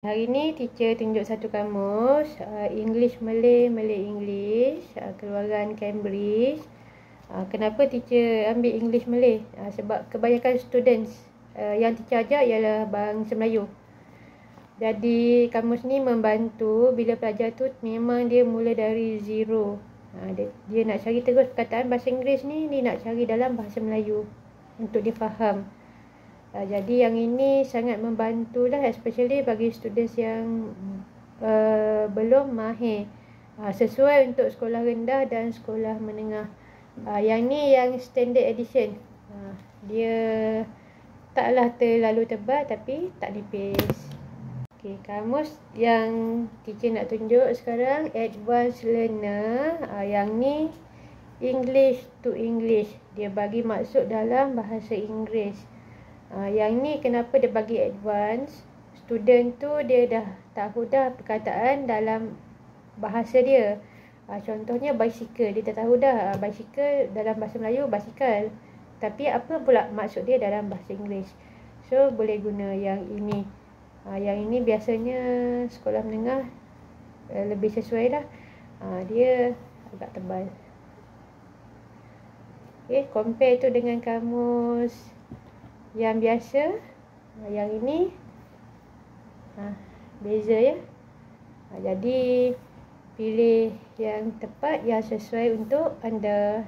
Hari ni teacher tunjuk satu kamus, English Malay, Malay English, keluaran Cambridge. Kenapa teacher ambil English Malay? Sebab kebanyakan students yang teacher ajar ialah bangsa Melayu. Jadi kamus ni membantu bila pelajar tu memang dia mula dari zero. Dia nak cari terus perkataan bahasa Inggeris ni, dia nak cari dalam bahasa Melayu untuk dia faham. Jadi yang ini sangat membantu lah, especially bagi students yang belum mahir, sesuai untuk sekolah rendah dan sekolah menengah. Yang ni yang standard edition, dia taklah terlalu tebal tapi tak nipis. Okay, kamus yang teacher nak tunjuk sekarang Advanced Learner, yang ni English to English, dia bagi maksud dalam bahasa Inggeris. Yang ni kenapa dia bagi advance? Student tu dia dah tahu dah perkataan dalam bahasa dia. Contohnya bicycle, dia dah tahu dah bicycle dalam bahasa Melayu basikal, tapi apa pula maksud dia dalam bahasa Inggeris. So boleh guna yang ini. Yang ini biasanya sekolah menengah lebih sesuai lah. Dia agak tebal. Okay, compare tu dengan kamus yang biasa. Yang ini beza ya. Jadi pilih yang tepat, yang sesuai untuk anda.